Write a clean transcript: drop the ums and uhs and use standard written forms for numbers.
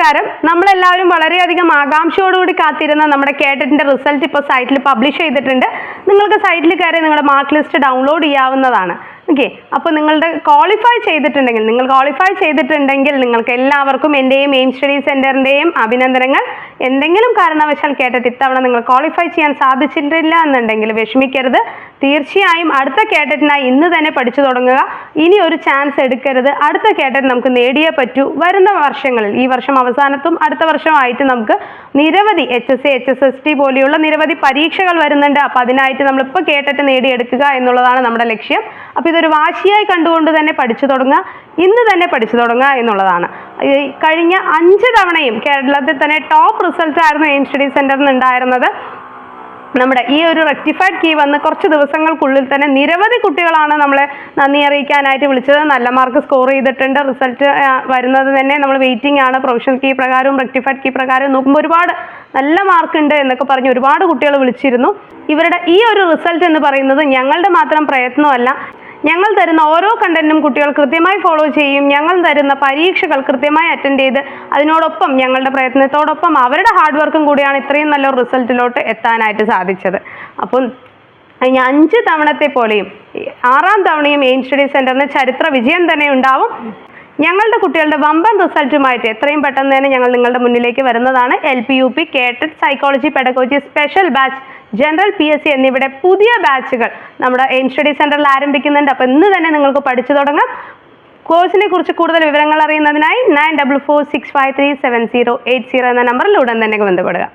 നമസ്കാരം. നമ്മളെല്ലാവരും വളരെയധികം ആകാംക്ഷയോടുകൂടി കാത്തിരുന്ന നമ്മുടെ കേട്ടറ്റിന്റെ റിസൾട്ട് ഇപ്പോൾ സൈറ്റിൽ പബ്ലിഷ് ചെയ്തിട്ടുണ്ട്. നിങ്ങൾക്ക് സൈറ്റിൽ കയറി നിങ്ങളുടെ മാർക്ക് ലിസ്റ്റ് ഡൗൺലോഡ് ചെയ്യാവുന്നതാണ്. ഓക്കെ, അപ്പോൾ നിങ്ങൾ ക്വാളിഫൈ ചെയ്തിട്ടുണ്ടെങ്കിൽ നിങ്ങൾക്ക് എല്ലാവർക്കും എൻ്റെയും എയിം സ്റ്റഡി സെൻറ്ററിൻ്റെയും അഭിനന്ദനങ്ങൾ. എന്തെങ്കിലും കാരണവശാൽ കേട്ടിട്ട് ഇത്തവണ നിങ്ങൾ ക്വാളിഫൈ ചെയ്യാൻ സാധിച്ചിട്ടില്ല എന്നുണ്ടെങ്കിൽ വിഷമിക്കരുത്. തീർച്ചയായും അടുത്ത കേട്ടറ്റിനായി ഇന്ന് തന്നെ പഠിച്ചു തുടങ്ങുക. ഇനി ഒരു ചാൻസ് എടുക്കരുത്. അടുത്ത കേട്ടറ്റ് നമുക്ക് നേടിയേ പറ്റൂ. വരുന്ന വർഷങ്ങളിൽ, ഈ വർഷം അവസാനത്തും അടുത്ത വർഷമായിട്ട് നമുക്ക് നിരവധി HSC, HSST പോലെയുള്ള നിരവധി പരീക്ഷകൾ വരുന്നുണ്ട്. അപ്പോൾ അതിനായിട്ട് നമ്മളിപ്പോൾ കേട്ടറ്റ് നേടിയെടുക്കുക എന്നുള്ളതാണ് നമ്മുടെ ലക്ഷ്യം. അപ്പോൾ ഇതൊരു വാശിയായി കണ്ടുകൊണ്ട് തന്നെ പഠിച്ചു തുടങ്ങുക, ഇന്ന് തന്നെ പഠിച്ചു തുടങ്ങുക എന്നുള്ളതാണ്. കഴിഞ്ഞ 5 തവണയും കേരളത്തിൽ തന്നെ ടോപ്പ് റിസൾട്ട് ആയിരുന്നു എയിം സ്റ്റഡി സെൻറ്ററിന് ഉണ്ടായിരുന്നത്. നമ്മുടെ ഈ ഒരു റെക്ടിഫൈഡ് കീ വന്ന് കുറച്ച് ദിവസങ്ങൾക്കുള്ളിൽ തന്നെ നിരവധി കുട്ടികളാണ് നമ്മളെ നന്ദി അറിയിക്കാനായിട്ട് വിളിച്ചത്. നല്ല മാർക്ക് സ്കോർ ചെയ്തിട്ടുണ്ട്. റിസൾട്ട് വരുന്നത് തന്നെ നമ്മൾ വെയിറ്റിംഗ് ആണ്. പ്രൊവിഷണൽ കീ പ്രകാരവും റെക്ടിഫൈഡ് കീ പ്രകാരവും നോക്കുമ്പോൾ ഒരുപാട് നല്ല മാർക്ക് ഉണ്ട് എന്നൊക്കെ പറഞ്ഞ് ഒരുപാട് കുട്ടികൾ വിളിച്ചിരുന്നു. ഇവരുടെ ഈ ഒരു റിസൾട്ട് എന്ന് പറയുന്നത് ഞങ്ങളുടെ മാത്രം പ്രയത്നമല്ല. ഞങ്ങൾ തരുന്ന ഓരോ കണ്ടന്റും കുട്ടികൾ കൃത്യമായി ഫോളോ ചെയ്യും. ഞങ്ങൾ തരുന്ന പരീക്ഷകൾ കൃത്യമായി അറ്റൻഡ് ചെയ്ത് അതിനോടൊപ്പം ഞങ്ങളുടെ പ്രയത്നത്തോടൊപ്പം അവരുടെ ഹാർഡ് വർക്കും കൂടിയാണ് ഇത്രയും നല്ലൊരു റിസൾട്ടിലോട്ട് എത്താനായിട്ട് സാധിച്ചത്. അപ്പം കഴിഞ്ഞ 5 തവണത്തെ പോലെയും 6ാം തവണയും എയിം സ്റ്റഡി സെൻറ്ററിന് ചരിത്ര വിജയം തന്നെ ഉണ്ടാവും. ഞങ്ങളുടെ കുട്ടികളുടെ വമ്പൻ റിസൾട്ടുമായിട്ട് എത്രയും പെട്ടെന്ന് തന്നെ ഞങ്ങൾ നിങ്ങളുടെ മുന്നിലേക്ക് വരുന്നതാണ്. LP, UP, KTET, psychology, pedagogy, special batch, general PSC എന്നിവയുടെ പുതിയ ബാച്ചുകൾ നമ്മുടെ എയിം സ്റ്റഡി സെൻറ്ററിൽ ആരംഭിക്കുന്നുണ്ട്. അപ്പോൾ ഇന്ന് തന്നെ നിങ്ങൾക്ക് പഠിച്ചു തുടങ്ങാം. കോഴ്സിനെ കുറിച്ച് കൂടുതൽ വിവരങ്ങൾ അറിയുന്നതിനായി 9446537080 എന്ന നമ്പറിൽ ഉടൻ തന്നെ ബന്ധപ്പെടുക.